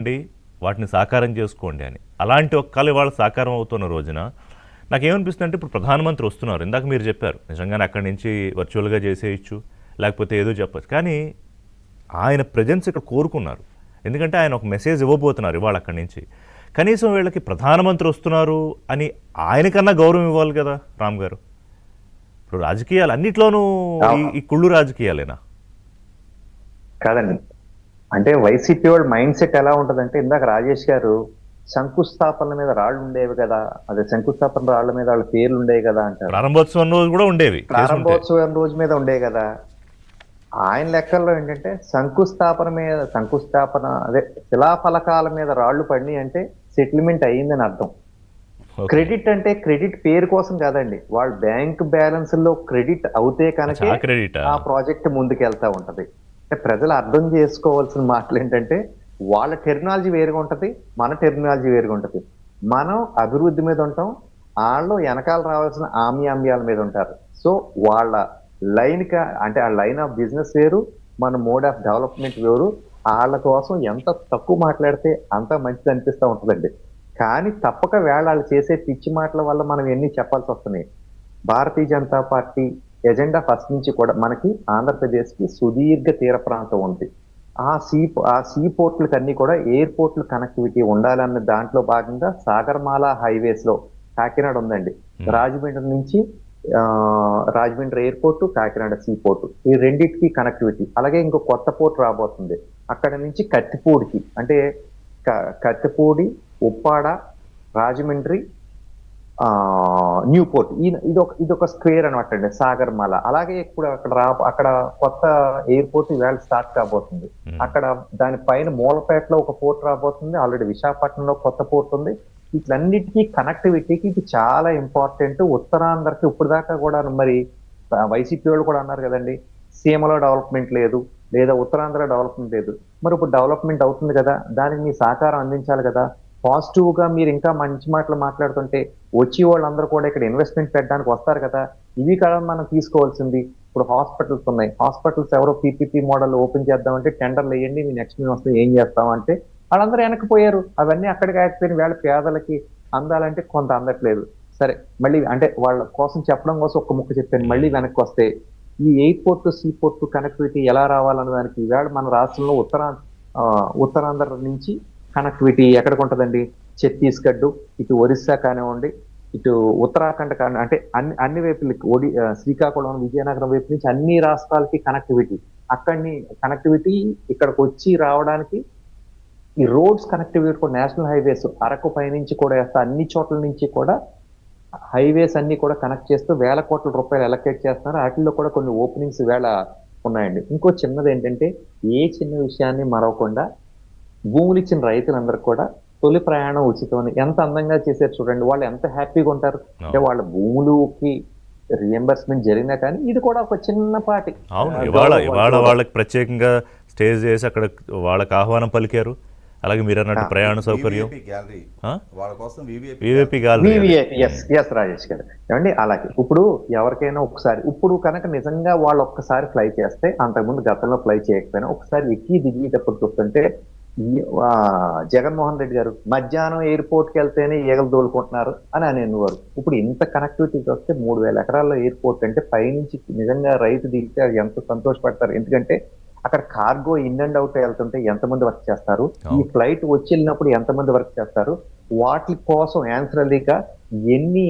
అండి వాటిని సాకారం చేసుకోండి అని. అలాంటి ఒక కళ ఇవాళ సాకారం అవుతున్న రోజున నాకేమనిపిస్తుంది అంటే ఇప్పుడు ప్రధానమంత్రి వస్తున్నారు. ఇందాక మీరు చెప్పారు నిజంగానే అక్కడి నుంచి వర్చువల్గా చేసేయచ్చు, లేకపోతే ఏదో చెప్పచ్చు. కానీ ఆయన ప్రజెన్స్ ఇక్కడ కోరుకున్నారు. ఎందుకంటే ఆయన ఒక మెసేజ్ ఇవ్వబోతున్నారు ఇవాళ అక్కడి నుంచి. కనీసం వీళ్ళకి ప్రధానమంత్రి వస్తున్నారు అని ఆయనకన్నా గౌరవం ఇవ్వాలి కదా రామ్ గారు. ఇప్పుడు రాజకీయాలు అన్నిట్లోనూ ఈ కుళ్ళు రాజకీయాలేనా? కాదండి. అంటే వైసీపీ వాళ్ళ మైండ్ సెట్ ఎలా ఉంటదంటే, ఇందాక రాజేష్ గారు శంకుస్థాపనల మీద రాళ్ళు ఉండేవి కదా, అదే శంకుస్థాపన రాళ్ల మీద వాళ్ళ పేర్లు ఉండేవి కదా అంటారు. ప్రారంభోత్సవం రోజు కూడా ఉండేవి, ప్రారంభోత్సవం రోజు మీద ఉండేవి కదా. ఆయన లెక్కల్లో ఏంటంటే శంకుస్థాపన అదే శిలాఫలకాల మీద రాళ్లు పడినాయి అంటే సెటిల్మెంట్ అయ్యిందని అర్థం. క్రెడిట్ అంటే క్రెడిట్ పేరు కోసం కాదండి, వాళ్ళ బ్యాంక్ బ్యాలెన్స్ లో క్రెడిట్ అవుతే కనుక ఆ ప్రాజెక్ట్ ముందుకెళ్తా ఉంటది. అంటే ప్రజలు అర్థం చేసుకోవాల్సిన మాటలు ఏంటంటే, వాళ్ళ టెర్మినాలజీ వేరుగా ఉంటది, మన టెర్మినాలజీ వేరుగా ఉంటది. మనం అభివృద్ధి మీద ఉంటాం, వాళ్ళు వెనకాల రావాల్సిన ఆమ్యామ్యాల మీద ఉంటారు. సో వాళ్ళ లైన్ అంటే ఆ లైన్ ఆఫ్ బిజినెస్ వేరు, మన మోడ్ ఆఫ్ డెవలప్మెంట్ వేరు. వాళ్ళ కోసం ఎంత తక్కువ మాట్లాడితే అంత మంచిది అనిపిస్తూ ఉంటుందండి. కానీ తప్పక వాళ్ళు చేసే పిచ్చి మాటల వల్ల మనం ఎన్ని చెప్పాల్సి వస్తున్నాయి. Bharatiya Janata party agenda first నుంచి కూడా మనకి ఆంధ్రప్రదేశ్ కి సుదీర్ఘ తీర ప్రాంతం ఉంది. ఆ సీ పోర్ట్లకు అన్ని కూడా ఎయిర్పోర్ట్లు కనెక్టివిటీ ఉండాలన్న దాంట్లో భాగంగా సాగర్మాల హైవేస్ లో కాకినాడ ఉందండి. రాజమండ్రి నుంచి Rajahmundry airport, Kakinada see port, ఈ రెండింటికి కనెక్టివిటీ. అలాగే ఇంకో కొత్త పోర్ట్ రాబోతుంది అక్కడ నుంచి కత్తిపూడికి, అంటే కత్తిపూడి, ఉప్పాడ, రాజమండ్రి, న్యూ పోర్ట్. ఇదొక స్క్వేర్ అనమాట అండి సాగర్మాల. అలాగే ఇప్పుడు అక్కడ కొత్త ఎయిర్పోర్ట్ ఈవేళ స్టార్ట్ కాబోతుంది. అక్కడ దానిపైన మూలపేటలో ఒక పోర్ట్ రాబోతుంది. ఆల్రెడీ విశాఖపట్నంలో కొత్త పోర్ట్ ఉంది. వీటన్నిటికీ కనెక్టివిటీకి ఇది చాలా ఇంపార్టెంట్. ఉత్తరాంధ్రకి ఇప్పుడు దాకా కూడా మరి వైసీపీ వాళ్ళు కూడా అన్నారు కదండి, సీమలో డెవలప్మెంట్ లేదు, లేదా ఉత్తరాంధ్ర డెవలప్మెంట్ లేదు. మరి ఇప్పుడు డెవలప్మెంట్ అవుతుంది కదా, దానికి మీ సహకారం అందించాలి కదా. పాజిటివ్ గా మీరు ఇంకా మంచి మాటలు మాట్లాడుతుంటే వచ్చి వాళ్ళందరూ కూడా ఇక్కడ ఇన్వెస్ట్మెంట్ పెట్టడానికి వస్తారు కదా. ఇవి కదా మనం తీసుకోవాల్సింది. ఇప్పుడు హాస్పిటల్స్ ఉన్నాయి, హాస్పిటల్స్ ఎవరో పీపీపీ మోడల్ ఓపెన్ చేద్దామంటే టెండర్లు వేయండి, మీ నెక్స్ట్ మేము వస్తే ఏం చేస్తామంటే వాళ్ళందరూ వెనక్కిపోయారు. అవన్నీ అక్కడికి ఆగిపోయిన వేళ పేదలకి అందాలంటే కొంత అందట్లేదు. సరే, మళ్ళీ అంటే వాళ్ళ కోసం చెప్పడం కోసం ఒక్క ముక్క చెప్పాను. మళ్ళీ వెనక్కి వస్తే ఈ ఎయిర్పోర్ట్, సీ పోర్ట్ కనెక్టివిటీ ఎలా రావాలన్న దానికి ఈవేళ మన రాష్ట్రంలో ఉత్తరాంధ్ర నుంచి కనెక్టివిటీ ఎక్కడికి ఉంటుందండి? ఛత్తీస్గఢ్, ఇటు ఒరిస్సా కానివ్వండి, ఇటు ఉత్తరాఖండ్ కానివ్వండి, అంటే అన్ని వైపులకి శ్రీకాకుళం, విజయనగరం వైపు నుంచి అన్ని రాష్ట్రాలకి కనెక్టివిటీ. అక్కడిని కనెక్టివిటీ ఇక్కడికి వచ్చి రావడానికి ఈ రోడ్స్ కనెక్టివిటీ కూడా, నేషనల్ హైవేస్ అరకు పైనుంచి కూడా వేస్తా, అన్ని చోట్ల నుంచి కూడా హైవేస్ అన్ని కూడా కనెక్ట్ చేస్తూ వేల కోట్ల రూపాయలు అలొకేట్ చేస్తున్నారు. వాటిల్లో కూడా కొన్ని ఓపెనింగ్స్ వేళ ఉన్నాయండి. ఇంకో చిన్నది ఏంటంటే, ఏ చిన్న విషయాన్ని మరవకుండా భూములు ఇచ్చిన రైతులందరూ కూడా తొలి ప్రయాణం ఉచితం ఎంత అందంగా చేశారు చూడండి. వాళ్ళు ఎంత హ్యాపీగా ఉంటారు. అంటే వాళ్ళ భూములకి రియంబర్స్మెంట్ జరిగినా కానీ ఇది కూడా ఒక చిన్నపాటి. అవును, ఇవాళ వాళ్ళకి ప్రత్యేకంగా స్టేజ్ చేసి అక్కడ వాళ్ళకి ఆహ్వానం పలికారు. అలాగే మీరు అన్నట్టు ప్రయాణ సౌకర్యం, రాజేష్ గారు ఏమండి. అలాగే ఇప్పుడు ఎవరికైనా ఒకసారి, ఇప్పుడు కనుక నిజంగా వాళ్ళు ఒక్కసారి ఫ్లై చేస్తే, అంతకుముందు గతంలో ఫ్లై చేయకపోయినా ఒకసారి ఎక్కి దిగేటప్పుడు చూస్తుంటే జగన్మోహన్ రెడ్డి గారు మధ్యాహ్నం ఎయిర్పోర్ట్కి వెళ్తేనే ఈగలు దోలుకుంటున్నారు అని అనేవారు. ఇప్పుడు ఇంత కనెక్టివిటీ వస్తే 3000 ఎకరాల్లో ఎయిర్పోర్ట్ అంటే పైనుంచి నిజంగా రైతు దిగితే ఎంత సంతోషపడతారు. ఎందుకంటే అక్కడ కార్గో ఇన్ అండ్ అవుట్ వెళ్తుంటే ఎంతమంది వర్క్ చేస్తారు, ఈ ఫ్లైట్ వచ్చి వెళ్ళినప్పుడు ఎంతమంది వర్క్ చేస్తారు, వాటి కోసం ఆన్సరలీగా ఎన్ని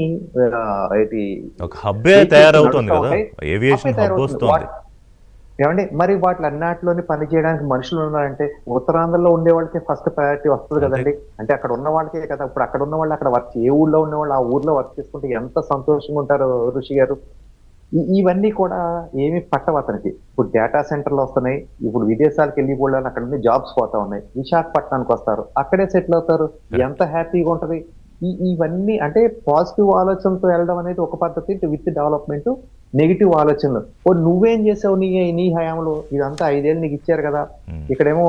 ఏమండి. మరి వాటి అన్నిటిలోని పని చేయడానికి మనుషులు ఉన్నారంటే ఉత్తరాంధ్రలో ఉండే వాళ్ళకి ఫస్ట్ ప్రయారిటీ వస్తుంది కదండి. అంటే అక్కడ ఉన్న వాళ్ళకే కదా. ఇప్పుడు అక్కడ ఉన్న వాళ్ళు అక్కడ వర్క్, ఏ ఊళ్ళో ఉన్న వాళ్ళు ఆ ఊర్లో వర్క్ చేసుకుంటే ఎంత సంతోషంగా ఉంటారు ఋషి గారు. ఇవన్నీ కూడా ఏమి పట్టవు అతనికి. ఇప్పుడు డేటా సెంటర్లు వస్తున్నాయి, ఇప్పుడు విదేశాలకు వెళ్ళిపోవాలని అక్కడ నుండి జాబ్స్ పోతా ఉన్నాయి, విశాఖపట్నానికి వస్తారు, అక్కడే సెటిల్ అవుతారు, ఎంత హ్యాపీగా ఉంటది. ఇవన్నీ అంటే పాజిటివ్ ఆలోచనతో వెళ్ళడం అనేది ఒక పద్ధతి విత్ డెవలప్మెంట్. నెగిటివ్ ఆలోచనలు, నువ్వేం చేసావు నీ హయాంలో, ఇదంతా 5 ఏళ్ళు నీకు ఇచ్చారు కదా, ఇక్కడేమో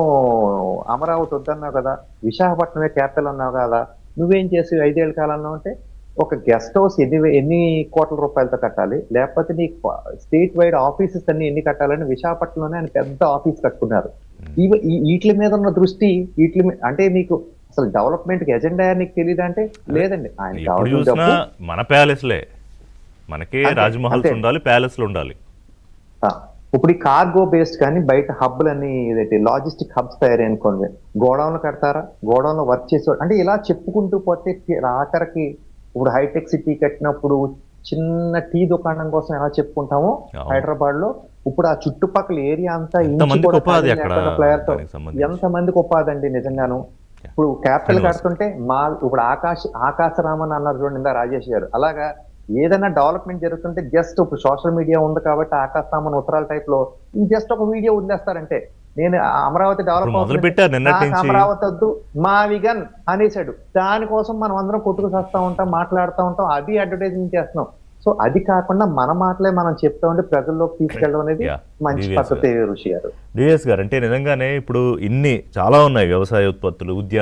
అమరావతి వద్దన్నావు కదా, విశాఖపట్నమే క్యాపిటల్ అన్నావు కదా, నువ్వేం చేసావు 5 ఏళ్ళ కాలంలో అంటే ఒక గెస్ట్ హౌస్ ఎన్ని కోట్ల రూపాయలతో కట్టాలి, లేకపోతే నీ స్టేట్ వైడ్ ఆఫీసెస్ అన్ని ఎన్ని కట్టాలని విశాఖపట్నంలోనే ఆయన పెద్ద ఆఫీస్ కట్టుకున్నారు. వీటి మీద ఉన్న దృష్టి అంటే మీకు అసలు డెవలప్మెంట్ కి ఎజెండా నీకు తెలియదు అంటే లేదండి. ఆయన ఎప్పుడు కావాల్సిన చూసినా డబ్బు మన ప్యాలెస్లే, మనకే అంతే, రాజ్మహల్స్ అంతే. ఉండాలి, ప్యాలెస్లు ఉండాలి. ఆ, ఇప్పుడు ఈ కార్గో బేస్డ్ కానీ బయట హబ్బులన్నీ ఏదైతే లాజిస్టిక్ హబ్స్ తయారై అనుకోండి, గోడౌన్లు కడతారా, గోడౌన్లో వర్క్ చేసేవాడు అంటే ఇలా చెప్పుకుంటూ పోతే ఆఖరికి ఇప్పుడు హైటెక్ సిటీ కట్టినప్పుడు చిన్న టీ దుకాణం కోసం ఎలా చెప్పుకుంటామో అవును. హైదరాబాద్ లో ఇప్పుడు ఆ చుట్టుపక్కల ఏరియా అంతా ఎంతమందికి ఉపాధి అక్కడ ప్లేయర్ తో దానికి సంబంధించి. ఎంత మందికి ఉపాధి అండి నిజంగాను. ఇప్పుడు క్యాపిటల్ ధన్యవాదాలు. కడుతుంటే ఇప్పుడు ఆకాశరామన్ అన్నారు చూడండి ఇందా రాజేష్ గారు, అలాగా ఏదైనా డెవలప్మెంట్ జరుగుతుంటే జస్ట్ ఇప్పుడు సోషల్ మీడియా ఉంది కాబట్టి ఆకాశరామన్ ఉత్తరాల టైప్ లో జస్ట్ ఒక వీడియో వదిలేస్తారంటే నేను అమరావతి డెవలప్ ఇప్పుడు మొదలు పెట్టారు నిన్నటి నాకు నుంచి. అమరావతి వద్దు మా విగన్ అనేసాడు. దానికోసం మనం అందరం కొట్టుకు చేస్తా ఉంటాం, మాట్లాడుతూ ఉంటాం, అది అడ్వర్టైజింగ్ చేస్తున్నాం. సో అది కాకుండా మన మాటలే మనం చెప్తా ఉంటే ప్రజల్లోకి తీసుకెళ్ళడం అనేది Yeah. మంచి DVS పద్ధతి ఋషి గారు. డిఎస్ గారు, అంటే నిజంగానే ఇప్పుడు ఇన్ని చాలా ఉన్నాయి వ్యవసాయ ఉత్పత్తులు, ఉద్యాన